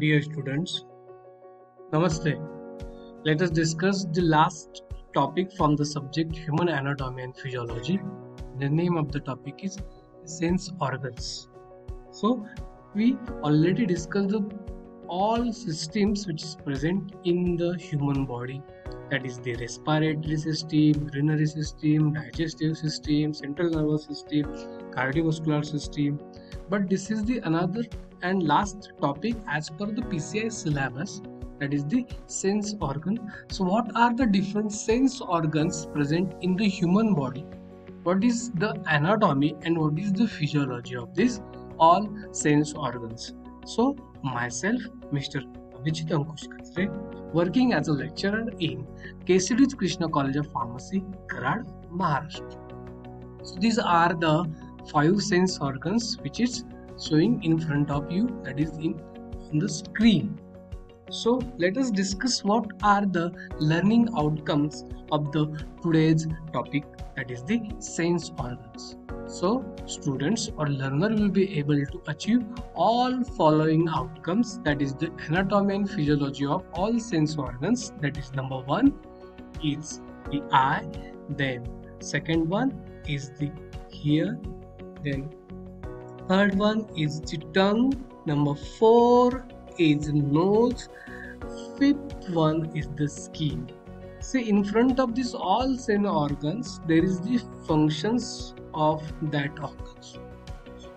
Dear students, Namaste. Let us discuss the last topic from the subject Human Anatomy and Physiology. The name of the topic is sense organs. So, we already discussed all systems which is present in the human body, that is the respiratory system, urinary system, digestive system, central nervous system, cardiovascular system. But this is the another and last topic as per the PCI syllabus, that is the sense organ. So what are the different sense organs present in the human body? What is the anatomy and what is the physiology of these all sense organs? So myself, Mr. Abhijit Ankush Katre, working as a lecturer in KCD Krishna College of Pharmacy, Karad, Maharashtra. So these are the 5 sense organs which is showing in front of you, that is on the screen. So let us discuss what are the learning outcomes of the today's topic, that is the sense organs. So students or learner will be able to achieve all following outcomes, that is the anatomy and physiology of all sense organs. That is number 1 is the eye, then second one is the ear, then third one is the tongue, number 4 is nose, fifth one is the skin. See, in front of this all sense organs there is the functions of that organs.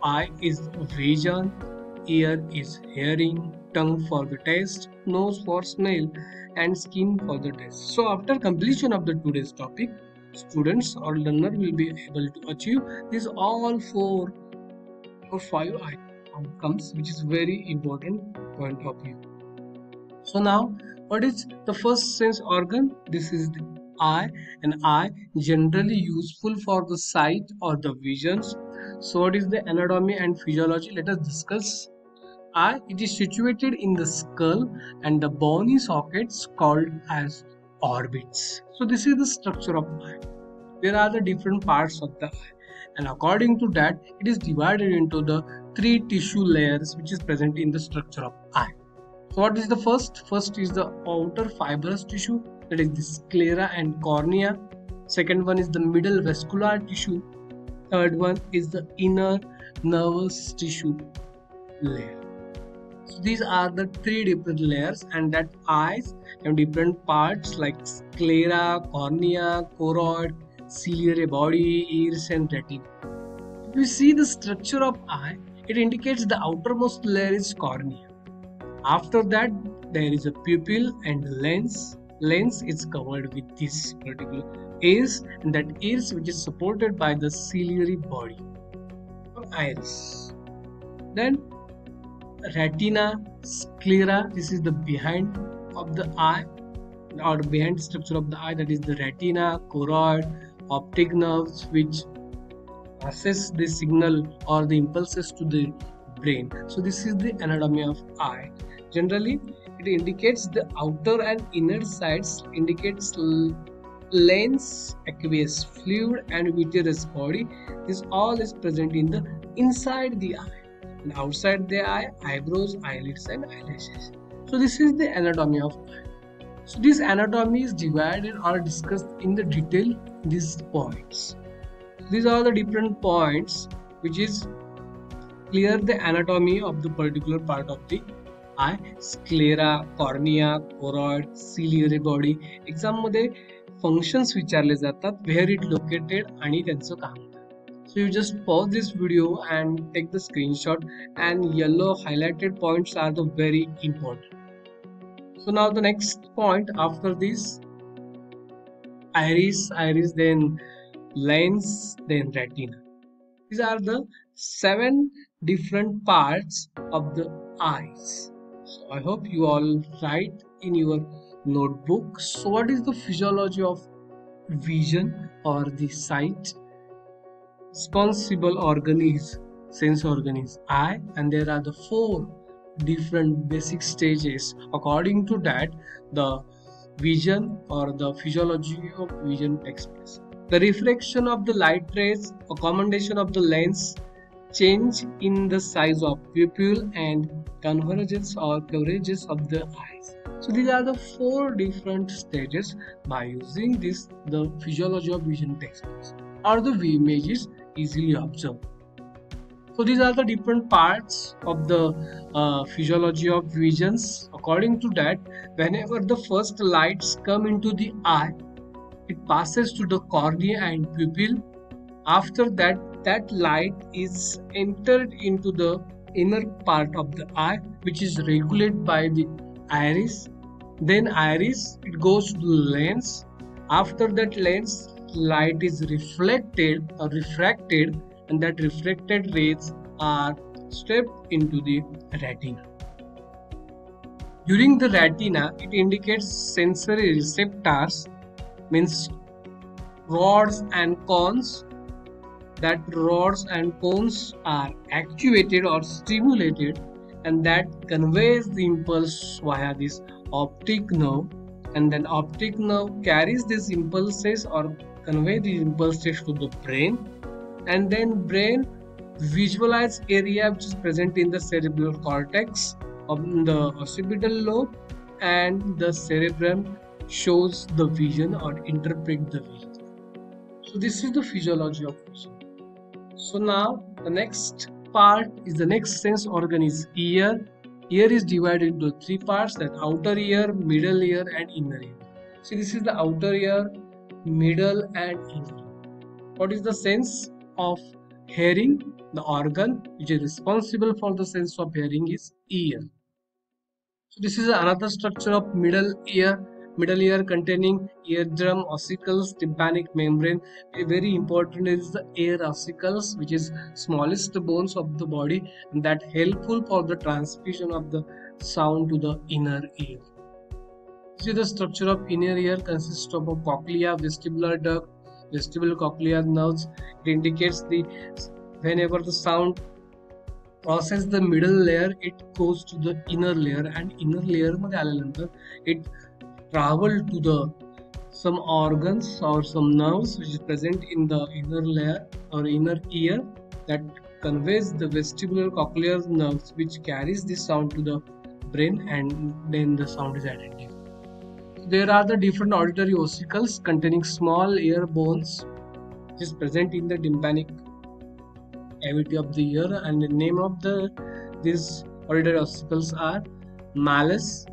Eye is vision, ear is hearing, tongue for the taste, nose for smell, and skin for the taste. So after completion of the today's topic, students or learner will be able to achieve these all 4 or 5 outcomes, which is very important point of view. So now, what is the first sense organ? This is the eye, and eye generally useful for the sight or the visions. So what is the anatomy and physiology? Let us discuss. Eye, it is situated in the skull and the bony sockets called as orbits. So this is the structure of eye. There are the different parts of the eye, and according to that it is divided into the 3 tissue layers which is present in the structure of eye. So what is the first? First is the outer fibrous tissue, that is the sclera and cornea. Second one is the middle vascular tissue. Third one is the inner nervous tissue layer. So these are the 3 different layers, and that eyes have different parts like sclera, cornea, choroid, ciliary body, ears and retina. If you see the structure of eye, it indicates the outermost layer is cornea. After that there is a pupil and lens. Lens is covered with this particular ears, and that ears which is supported by the ciliary body or iris. Then retina, sclera, this is the behind of the eye or behind structure of the eye, that is the retina, choroid, optic nerves which passes the signal or the impulses to the brain. So this is the anatomy of eye. Generally it indicates the outer and inner sides, indicates lens, aqueous fluid and vitreous body. This all is present in the inside the eye, and outside the eye, eyebrows, eyelids and eyelashes. So this is the anatomy of eye. So this anatomy is divided or discussed in the detail these points. These are the different points which is clear the anatomy of the particular part of the eye: sclera, cornea, choroid, ciliary body. Exam मध्ये functions विचारले जातात, where it located आणि त्यांचं काम. So you just pause this video and take the screenshot, and yellow highlighted points are the very important. So now the next point after this, iris, then lens, then retina. These are the 7 different parts of the eyes. So I hope you all write in your notebook. So what is the physiology of vision or the sight? Responsible organ is sense organ is eye, and there are the 4 different basic stages. According to that, the vision or the physiology of vision takes place. The reflection of the light rays, accommodation of the lens, change in the size of pupil and convergence or coverages of the eyes. So these are the 4 different stages. By using this, the physiology of vision takes place, or the image is easily observed. So these are the different parts of the physiology of visions. According to that, whenever the first lights come into the eye, it passes to the cornea and pupil. After that, that light is entered into the inner part of the eye, which is regulated by the iris. Then iris, it goes to the lens. After that lens, light is reflected or refracted, and that reflected rays are stepped into the retina. During the retina, it indicates sensory receptors, means rods and cones. That rods and cones are actuated or stimulated, and that conveys the impulse via this optic nerve, and then optic nerve carries these impulses or convey these impulses to the brain, and then brain visualize area which is present in the cerebral cortex of the occipital lobe, and the cerebrum shows the vision or interpret the vision. So this is the physiology of vision. So now the next part is the next sense organ is ear. Ear is divided into 3 parts, that outer ear, middle ear and inner ear. See, this is the outer ear, middle and inner ear. What is the sense of hearing? The organ which is responsible for the sense of hearing is ear. So this is another structure of middle ear. Middle ear containing eardrum, ossicles, tympanic membrane. Very important is the ear ossicles, which is smallest bones of the body, and that helpful for the transmission of the sound to the inner ear. See, the structure of inner ear consists of a cochlea, vestibular duct, vestibular cochlear nerves. It indicates the whenever the sound crosses the middle layer, it goes to the inner layer, and inner layer मध्ये आल्यानंतर it travel to the some organs or some nerves which is present in the inner layer or inner ear, that conveys the vestibular cochlear nerves which carries this sound to the brain, and then the sound is identified. There are the different auditory ossicles containing small ear bones which is present in the tympanic cavity of the ear, and the name of these auditory ossicles are malleus,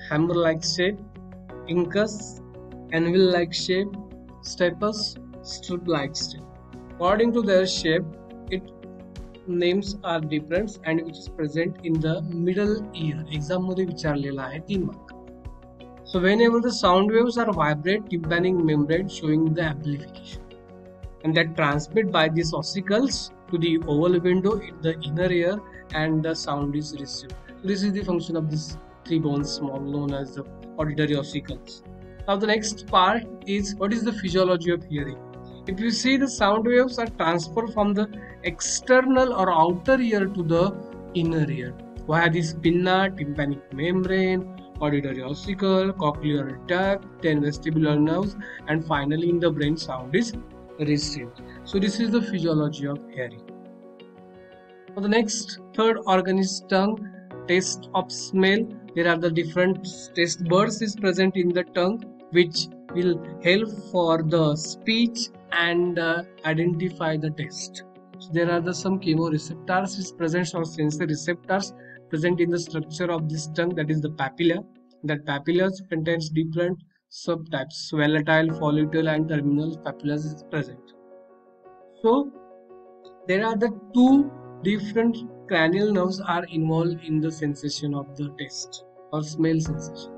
hammer-like shape, incus, anvil-like shape, stapes, strip-like shape. According to their shape, its names are different, and which is present in the middle ear. Exam मध्ये विचारलेला आहे 3 mark. So whenever the sound waves are vibrate, tympanic membrane showing the amplification, and that transmit by these ossicles to the oval window in the inner ear, and the sound is received. So this is the function of these 3 bones, small, known as the auditory ossicles. Now the next part is what is the physiology of hearing. If you see, the sound waves are transferred from the external or outer ear to the inner ear via this pinna, tympanic membrane, auditory ossicle, cochlear duct, then vestibular nerves, and finally in the brain sound is received. So this is the physiology of hearing. For the next third organ is tongue, taste of smell. There are the different taste buds is present in the tongue, which will help for the speech and identify the taste. So there are some chemoreceptors is present, or sensory receptors present in the structure of this tongue, that is the papilla. That papilla contains different subtypes, volatile, follicular and terminal papillas is present. So there are the 2 different cranial nerves are involved in the sensation of the taste or smell sensation.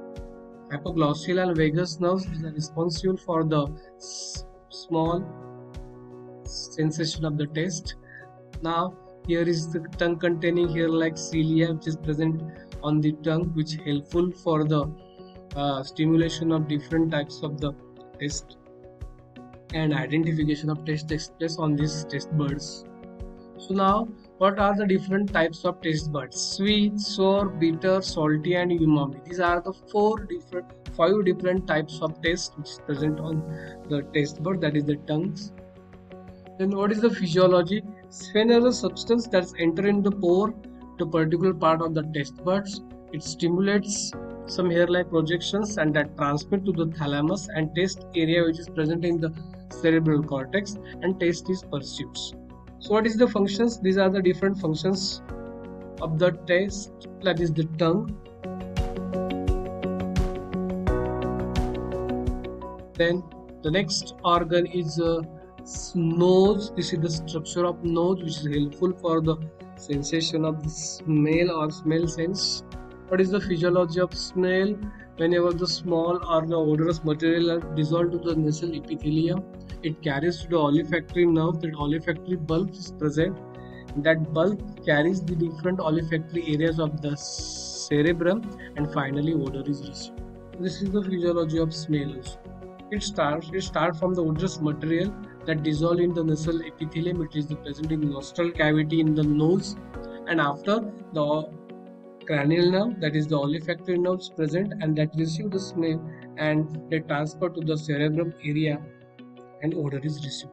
Hypoglossal and vagus nerves are responsible for the small sensation of the taste. Now here is the tongue containing hair-like cilia which is present on the tongue, which helpful for the stimulation of different types of the taste, and identification of taste takes place on these taste buds. So now what are the different types of taste buds? Sweet, sour, bitter, salty and umami. These are the 5 different types of taste which is present on the taste bud, that is the tongues. Then what is the physiology? Sphene is a substance that's enter in the pore to a particular part of the taste buds. It stimulates some hair-like projections and that transmit to the thalamus and taste area, which is present in the cerebral cortex, and taste is perceived. So what is the functions? These are the different functions of the taste, that is the tongue. Then the next organ is nose. This is the structure of nose, which is helpful for the sensation of the smell or smell sense. What is the physiology of smell? Whenever the small or the odorous material are dissolved to the nasal epithelium, it carries to the olfactory nerve. That olfactory bulb is present. That bulb carries the different olfactory areas of the cerebrum, and finally odor is received. This is the physiology of smell also. It starts from the odorous material that dissolve in the nasal epithelium. It is present in the nostril cavity in the nose, and after the cranial nerve, that is the olfactory nerve, is present and that receive the smell and they transfer to the cerebrum area and odor is received.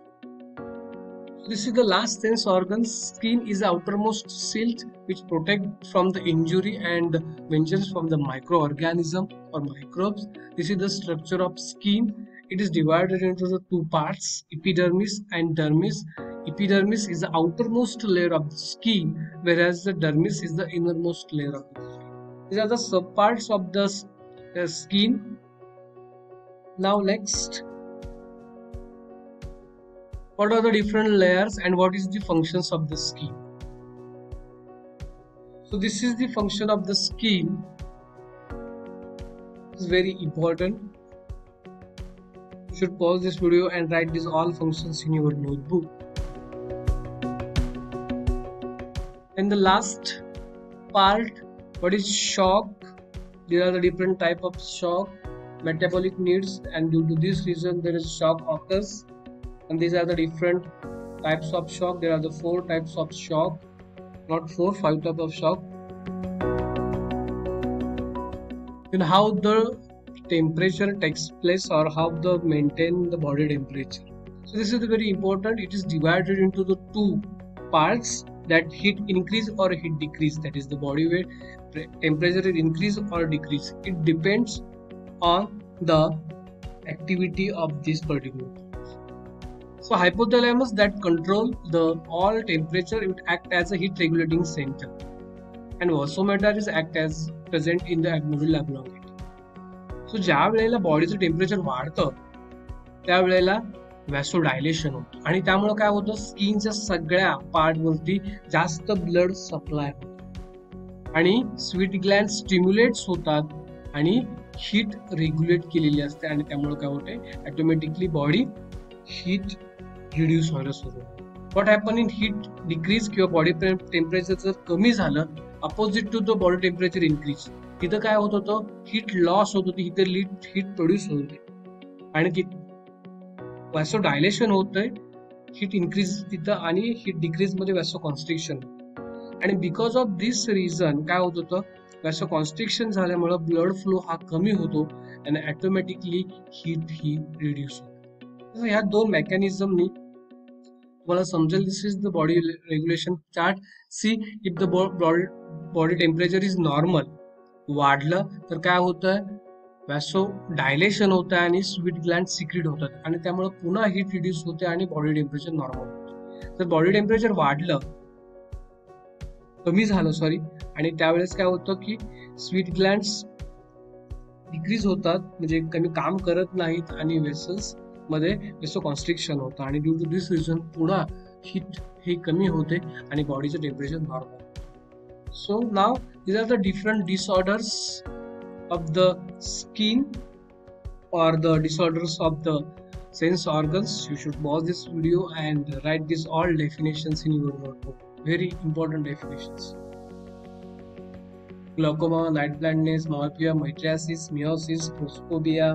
This is the last sense organ. Skin is the outermost shield which protect from the injury and vengeance from the microorganism or microbes. This is the structure of skin. It is divided into the two parts, epidermis and dermis. Epidermis is the outermost layer of the skin, whereas the dermis is the innermost layer of the skin. These are the subparts of the skin. Now next, what are the different layers and what is the functions of the skin? So this is the function of the skin. It's very important. You should pause this video and write these all functions in your notebook. And the last part, what is shock? There are the different type of shock, metabolic needs, and due to this reason there is shock occurs. And these are the different types of shock. There are the 4 types of shock, not 4, 5 types of shock. And how the temperature takes place or how the maintain the body temperature. So this is very important. It is divided into the 2 parts, that heat increase or heat decrease, that is the body weight temperature increase or decrease. It depends on the activity of this particular. So hypothalamus that control the all temperature, it act as a heat regulating center, and vasomotor is act as present in the nodal oblongate. So ज्या वेळेला बॉडीचं temperature वाढतं त्यावेळेला vasodilation होतं आणि त्यामुळे काय होतं, स्किनच्या सगळ्या पार्ट वरती जास्त ब्लड सप्लाय होतं आणि स्वीट ग्लँड स्टिम्युलेट्स होतात आणि हीट रेग्युलेट केलेली असते आणि त्यामुळे काय होते, ऑटोमॅटिकली बॉडी हीट रिड्यूस व्हायला सुरू होते. What happen in heat decrease किंवा बॉडी टेम्परेचर जर कमी झालं, opposite to the body temperature increase, तिथं काय होत होतं, हीट लॉस होत होती, इथे हीट प्रोड्यूस होत होते आणि व्हॅसोडायलेशन होतंय, हीट इन्क्रीज तिथं आणि हीट डिक्रीज मध्ये व्हॅसो कॉन्स्ट्रिक्शन. आणि बिकॉज ऑफ दिस रिझन काय होत होतं, व्हॅसो कॉन्स्ट्रिक्शन झाल्यामुळे ब्लड फ्लो हा कमी होतो आणि ऑटोमॅटिकली हीट ही रिड्यूस होते. ह्या 2 मेकॅनिझमनी तुम्हाला समजेल. This is the body regulation chart. See if the body temperature is normal, वाढलं तर काय होतं, व्हॅसो डायलेशन होतं आणि स्वीट ग्लँड सिक्रीट होतात आणि त्यामुळे पुन्हा हीट रिड्यूस होते आणि बॉडी टेम्परेचर नॉर्मल होतं. तर बॉडी टेम्परेचर वाढलं, कमी झालं सॉरी, आणि त्यावेळेस काय होतं की स्वीट ग्लँड्स डिक्रीज होतात, म्हणजे कमी काम करत नाहीत आणि वेसल्स मध्ये व्हॅसो कॉन्स्ट्रिक्शन होतं आणि ड्यू टू दिस रिझन पुन्हा हीट हे कमी होते आणि बॉडीचं temperature normal. So now these are the different disorders of the skin or the disorders of the sense organs. You should pause this video and write these all definitions in your notebook. Very important definitions. Glaucoma, night blindness, myopia, mydriasis, meiosis, prosopobia,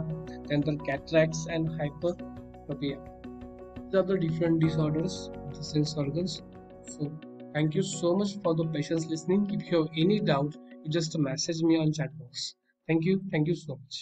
then cataracts and hypertropia. These are the different disorders of the sense organs. So thank you so much for the patience listening. If you have any doubt, you just message me on chat box. Thank you so much.